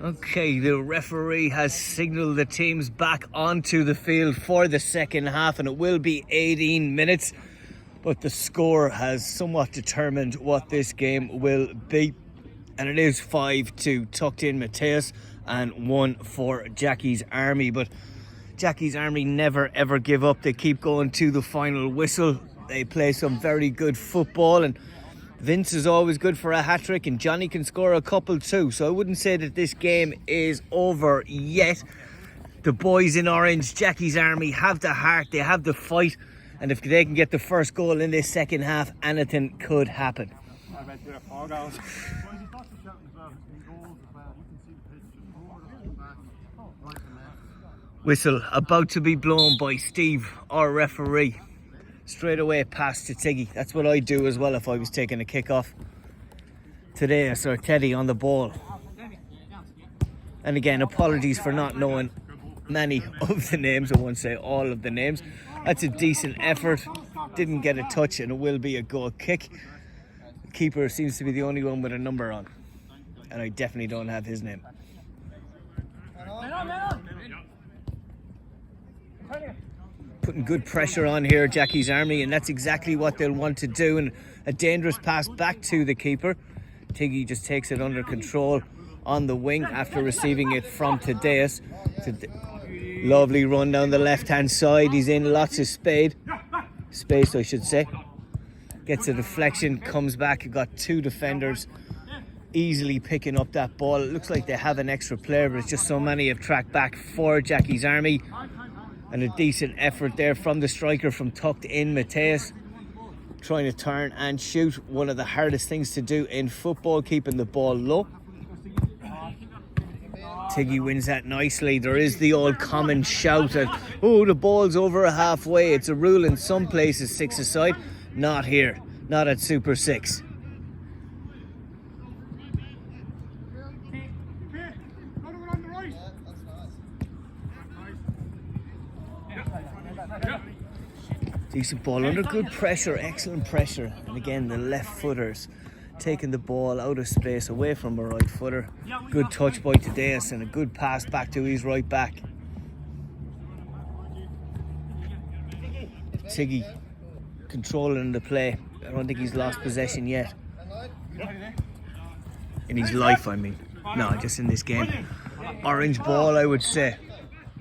Okay, the referee has signalled the teams back onto the field for the second half, and it will be 18 minutes. But the score has somewhat determined what this game will be. And it is 5-2 tucked in Mateus and 1 for Jackie's Army. But Jackie's Army never ever give up. They keep going to the final whistle. They play some very good football, and Vince is always good for a hat-trick, and Johnny can score a couple too. So I wouldn't say that this game is over yet. The boys in orange, Jackie's Army, have the heart, they have the fight, and if they can get the first goal in this second half, anything could happen. Whistle about to be blown by Steve, our referee. Straight away pass to Tiggy. That's what I'd do as well if I was taking a kick off. Today I saw Teddy on the ball. And again, apologies for not knowing many of the names. I won't say all of the names. That's a decent effort. Didn't get a touch, and it will be a goal kick. The keeper seems to be the only one with a number on. And I definitely don't have his name. Putting good pressure on here, Jackie's Army, and that's exactly what they'll want to do. And a dangerous pass back to the keeper. Tiggy just takes it under control on the wing after receiving it from Tadeus. Lovely run down the left-hand side. He's in lots of space, I should say. Gets a deflection, comes back. You've got two defenders easily picking up that ball. It looks like they have an extra player, but it's just so many have tracked back for Jackie's Army. And a decent effort there from the striker from tucked in Mateus. Trying to turn and shoot. One of the hardest things to do in football, keeping the ball low. Tiggy wins that nicely. There is the old common shout at, oh, the ball's over halfway. It's a rule in some places, 6-a-side. Not here. Not at Super 6. Decent ball under good pressure, excellent pressure. And again, the left footers taking the ball out of space away from a right footer. Good touch by Tadeus and a good pass back to his right back. Tiggy controlling the play. I don't think he's lost possession yet. In his life, I mean. No, just in this game. Orange ball, I would say.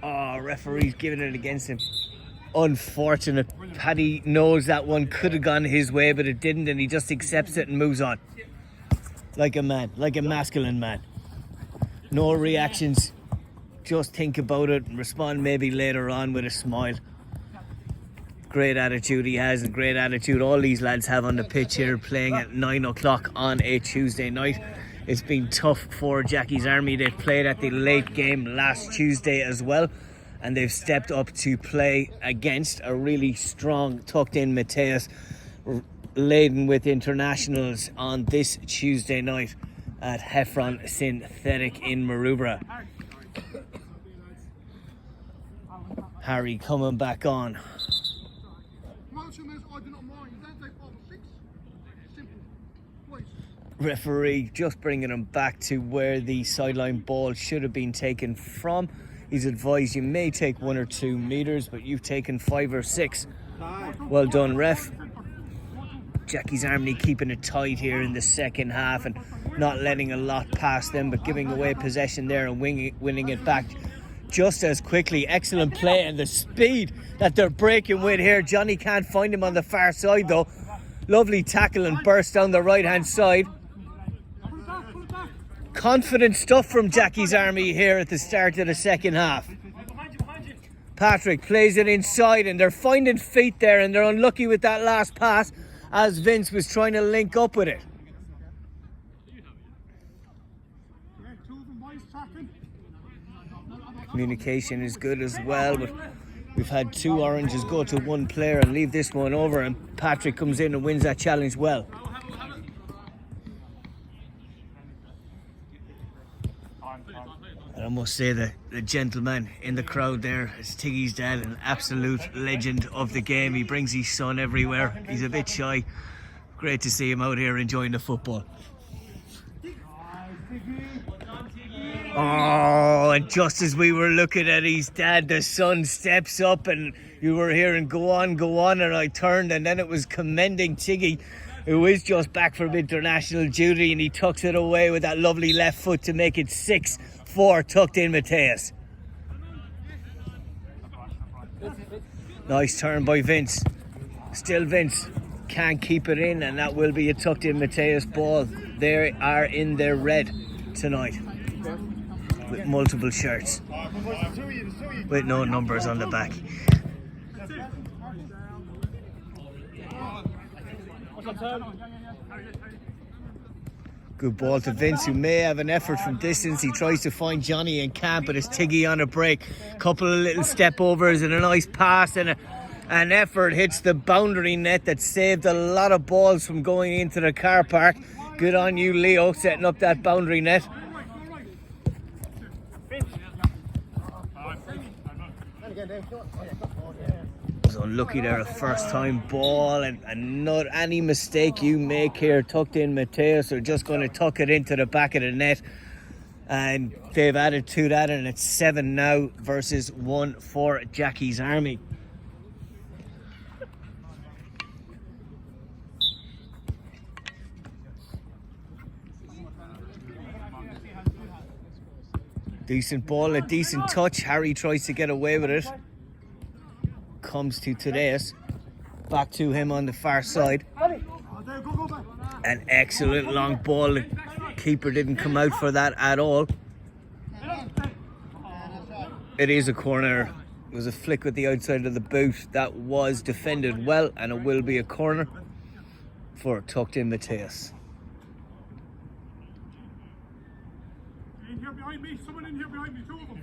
Oh, referee's giving it against him. Unfortunate. Paddy knows that one could have gone his way, but it didn't, and he just accepts it and moves on. Like a man, like a masculine man. No reactions. Just think about it and respond maybe later on with a smile. Great attitude he has, and great attitude all these lads have on the pitch here, playing at 9 o'clock on a Tuesday night. It's been tough for Jackie's Army. They played at the late game last Tuesday as well, and they've stepped up to play against a really strong tucked in Mateus, laden with internationals on this Tuesday night at Heffron Synthetic in Maroubra. Harry coming back on. Referee just bringing him back to where the sideline ball should have been taken from. He's advised you may take 1 or 2 meters, but you've taken 5 or 6. Well done, ref. Jackie's Army keeping it tight here in the second half and not letting a lot past them, but giving away possession there and winning it back just as quickly. Excellent play, and the speed that they're breaking with here. Johnny can't find him on the far side though. Lovely tackle and burst down the right hand side. Confident stuff from Jackie's Army here at the start of the second half. Patrick plays it inside, and they're finding feet there, and they're unlucky with that last pass as Vince was trying to link up with it. Communication is good as well, but we've had 2 oranges go to 1 player and leave this one over, and Patrick comes in and wins that challenge well. And I must say that the gentleman in the crowd there is Tiggy's dad, an absolute legend of the game. He brings his son everywhere. He's a bit shy. Great to see him out here enjoying the football. Oh, and just as we were looking at his dad, the son steps up and you were hearing go on, and I turned and then it was commending Tiggy, who is just back from international duty, and he tucks it away with that lovely left foot to make it 6-4 tucked in Mateus. Nice turn by Vince. Still Vince can't keep it in, and that will be a tucked in Mateus ball. They are in their red tonight with multiple shirts with no numbers on the back. Good ball to Vince, who may have an effort from distance. He tries to find Johnny and can't, but it's Tiggy on a break. Couple of little step overs and a nice pass, and an effort hits the boundary net that saved a lot of balls from going into the car park. Good on you, Leo, setting up that boundary net. Was unlucky there, a first time ball, and not any mistake you make here. Tucked in Mateus are just going to tuck it into the back of the net, and they've added to that, and it's 7 now versus 1 for Jackie's Army. Decent ball, a decent touch. Harry tries to get away with it. Comes to Thaddeus. Back to him on the far side. An excellent long ball. The keeper didn't come out for that at all. It is a corner. It was a flick with the outside of the boot. That was defended well, and it will be a corner for tucked in Mateus. In here behind me, someone in here behind me, 2 of them.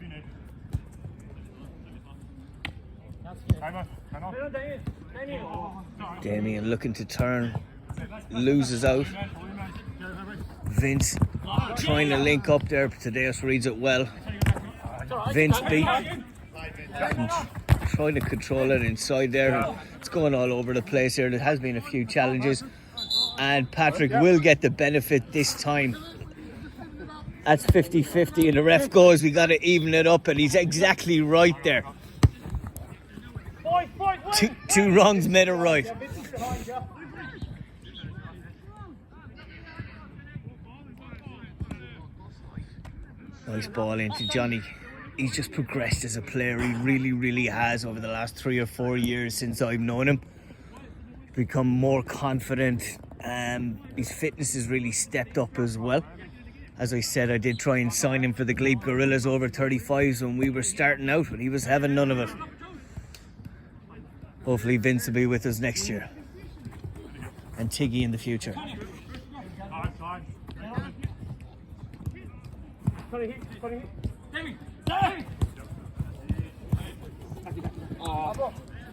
Damien looking to turn, loses out. Vince trying to link up there, but Thaddeus reads it well. Vince beat, trying to control it inside there. It's going all over the place here. There has been a few challenges, and Patrick will get the benefit this time. That's 50-50, and the ref goes, we got to even it up, and he's exactly right there. Two wrongs made a right. Nice ball into Johnny. He's just progressed as a player. He really has over the last 3 or 4 years since I've known him. Become more confident. His fitness has really stepped up as well. As I said, I did try and sign him for the Glebe Gorillas over 35s when we were starting out, but he was having none of it. Hopefully Vince will be with us next year. And Tiggy in the future.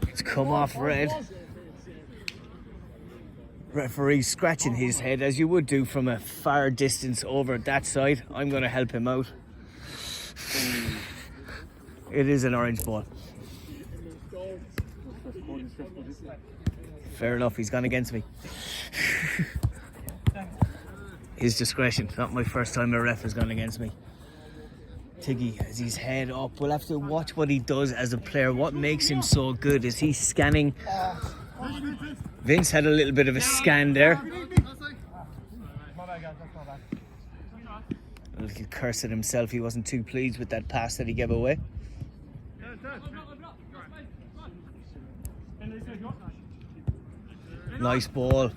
It's come off red. Referee scratching his head, as you would do from a far distance over that side. I'm going to help him out. It is an orange ball. Fair enough, he's gone against me. His discretion. Not my first time a ref has gone against me. Tiggy has his head up. We'll have to watch what he does as a player. What makes him so good? Is he scanning? Vince had a little bit of a scan there. A little curse at himself. He wasn't too pleased with that pass that he gave away. Nice ball.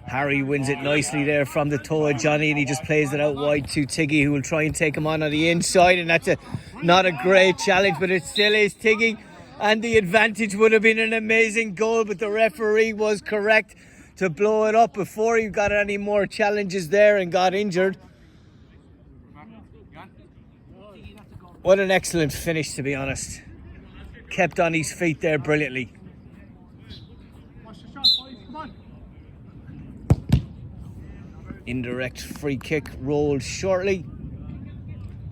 Harry wins it nicely there from the toe of Johnny, and he just plays it out wide to Tiggy, who will try and take him on the inside, and that's not a great challenge, but it still is Tiggy, and the advantage would have been an amazing goal, but the referee was correct to blow it up before he got any more challenges there and got injured. What an excellent finish, to be honest. Kept on his feet there brilliantly. Indirect free kick rolled shortly,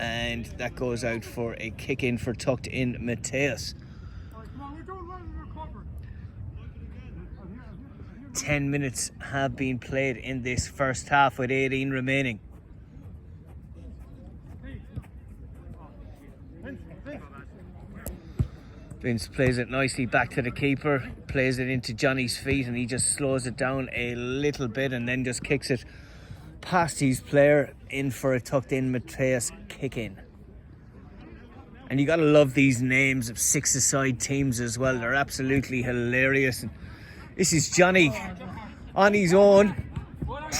and that goes out for a kick in for tucked in Mateus. 10 minutes have been played in this first half with 18 remaining. Vince plays it nicely back to the keeper, plays it into Johnny's feet, and he just slows it down a little bit and then just kicks it past his player in for a tucked in Mateus kick in. And you gotta love these names of six-a-side teams as well. They're absolutely hilarious. And this is Johnny on his own.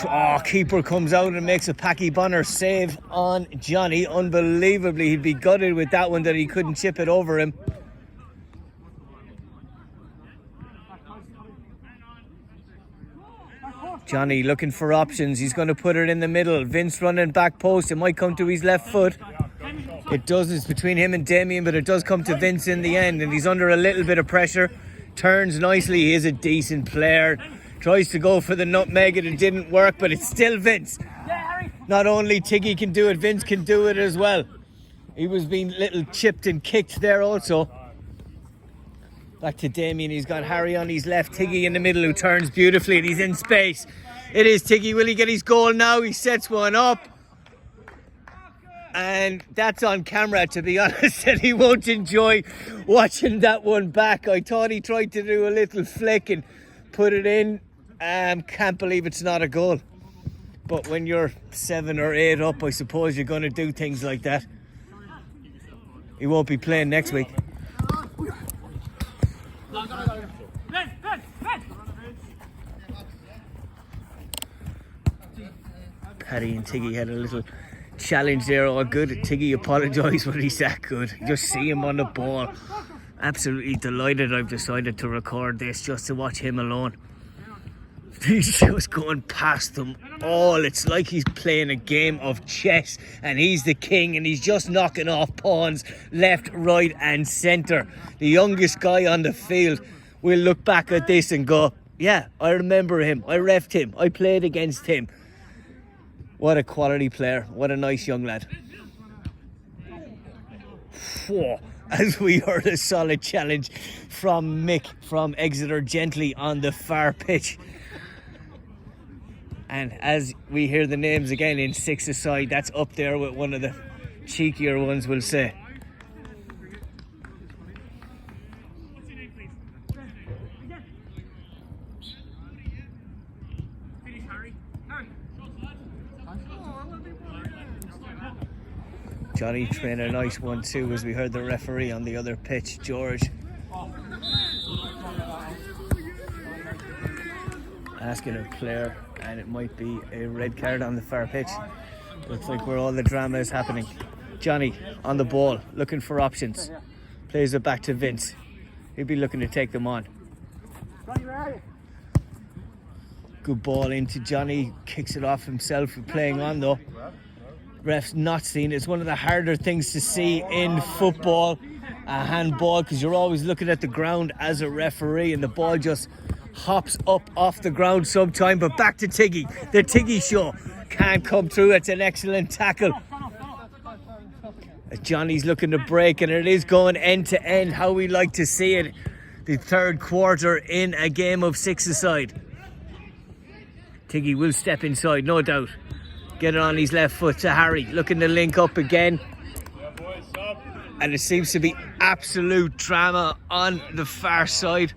Oh, keeper comes out and makes a Packy Bonner save on Johnny. Unbelievably, he'd be gutted with that one that he couldn't chip it over him. Johnny looking for options. He's going to put it in the middle. Vince running back post. It might come to his left foot. It does. It's between him and Damien, but it does come to Vince in the end, and he's under a little bit of pressure. Turns nicely. He is a decent player. Tries to go for the nutmeg and it didn't work, but it's still Vince. Not only Tiggy can do it, Vince can do it as well. He was being little chipped and kicked there also. Back to Damien. He's got Harry on his left, Tiggy in the middle, who turns beautifully, and he's in space. It is Tiggy. Will he get his goal now? He sets one up. And that's on camera, to be honest, and he won't enjoy watching that one back. I thought he tried to do a little flick and put it in. Can't believe it's not a goal. But when you're 7 or 8 up, I suppose you're going to do things like that. He won't be playing next week. Paddy and Tiggy had a little challenge there. Oh, good. Tiggy apologised, but he's that good. You just see him on the ball. Absolutely delighted I've decided to record this just to watch him alone. He's just going past them all. It's like he's playing a game of chess and he's the king, and he's just knocking off pawns left, right and centre. The youngest guy on the field will look back at this and go, yeah, I remember him. I reffed him. I played against him. What a quality player. What a nice young lad. Whoa. As we heard a solid challenge from Mick from Exeter gently on the far pitch. And as we hear the names again in six-a-side, that's up there with one of the cheekier ones, we'll say. Johnny trying a nice 1-2 as we heard the referee on the other pitch, George, asking a player, and it might be a red card on the far pitch. Looks like where all the drama is happening. Johnny on the ball, looking for options. Plays it back to Vince. He'll be looking to take them on. Good ball into Johnny. Kicks it off himself. Playing on though. Ref's not seen. It's one of the harder things to see in football, a handball, because you're always looking at the ground as a referee, and the ball just hops up off the ground sometime. But back to Tiggy. The Tiggy show can't come through. It's an excellent tackle. As Johnny's looking to break, and it is going end to end, how we like to see it. The third quarter in a game of six-a-side. Tiggy will step inside, no doubt. Get it on his left foot to Harry, looking to link up again. And it seems to be absolute drama on the far side.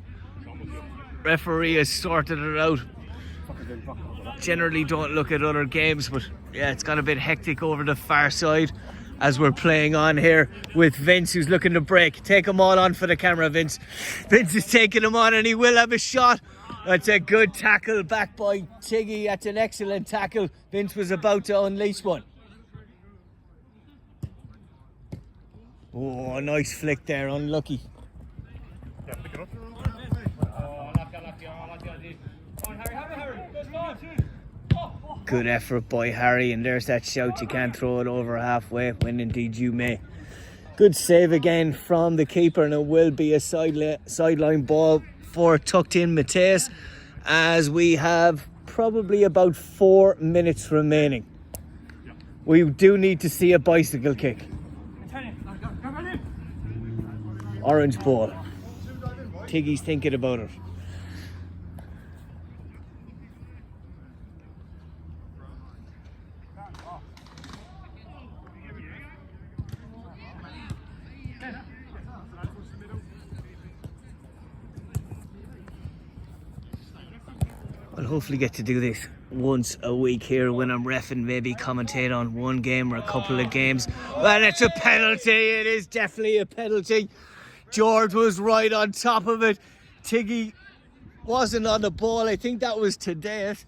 Referee has sorted it out. Generally don't look at other games, but yeah, it's got a bit hectic over the far side as we're playing on here with Vince, who's looking to break. Take them all on for the camera, Vince. Vince is taking them on, and he will have a shot. That's a good tackle back by Tiggy. That's an excellent tackle. Vince was about to unleash one. Oh, nice flick there. Unlucky. Good effort by Harry, and there's that shout. You can't throw it over halfway, when indeed you may. Good save again from the keeper, and it will be a sideline ball for tucked in Mateus, as we have probably about 4 minutes remaining. We do need to see a bicycle kick. Orange ball. Tiggy's thinking about it. I'll hopefully get to do this once a week here when I'm reffing, maybe commentate on one game or a couple of games. And it's a penalty. It is definitely a penalty. George was right on top of it. Tiggy wasn't on the ball. I think that was Mateus.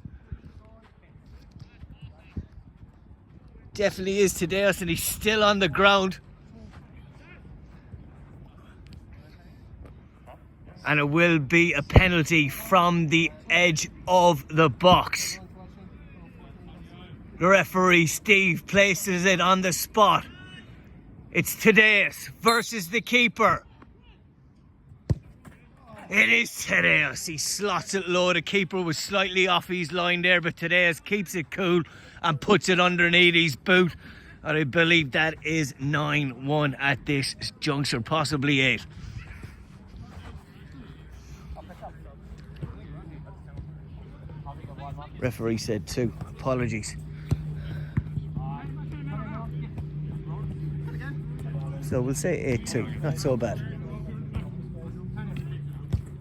Definitely is Mateus, and he's still on the ground. And it will be a penalty from the edge of the box. The referee, Steve, places it on the spot. It's Mateus versus the keeper. It is Mateus. He slots it low. The keeper was slightly off his line there, but Mateus keeps it cool and puts it underneath his boot. And I believe that is 9-1 at this juncture, possibly 8. Referee said 2. Apologies. So we'll say 8-2. Not so bad.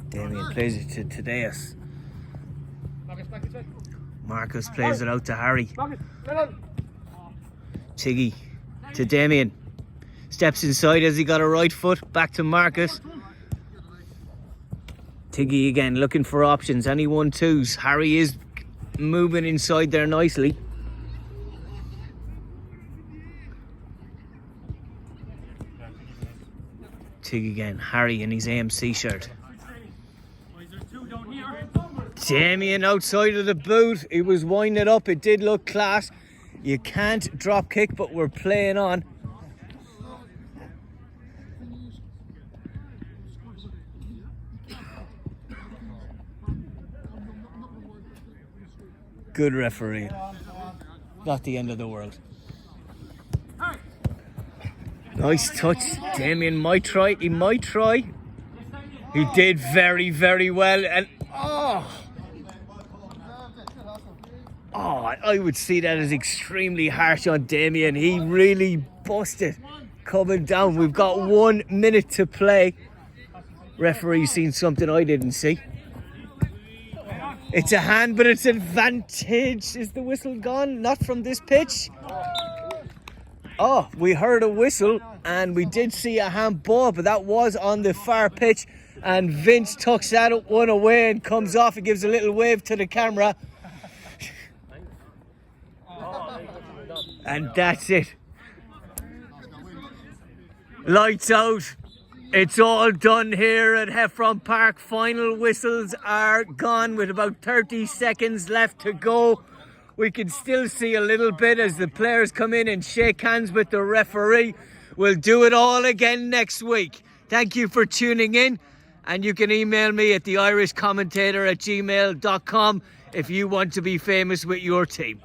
Damien plays it to Mateus. Marcus plays it out to Harry. Tiggy to Damien. Steps inside as he got a right foot. Back to Marcus. Tiggy again looking for options. Any 1-2s. Harry is moving inside there nicely. Tig again. Harry in his AMC shirt. Damien outside of the boot. He was winding it up. It did look class. You can't drop kick, but we're playing on. Good referee. Not the end of the world. Nice touch. Damien might try. He might try. He did very, very well. And I would see that as extremely harsh on Damien. He really busted coming down. We've got 1 minute to play. Referee's seen something I didn't see. It's a hand, but it's advantage. Is the whistle gone? Not from this pitch. Oh, we heard a whistle and we did see a handball, but that was on the far pitch. And Vince tucks that one away and comes off and gives a little wave to the camera. And that's it. Lights out. It's all done here at Heffron Park. Final whistles are gone with about 30 seconds left to go. We can still see a little bit as the players come in and shake hands with the referee. We'll do it all again next week. Thank you for tuning in. And you can email me at theirishcommentator@gmail.com if you want to be famous with your team.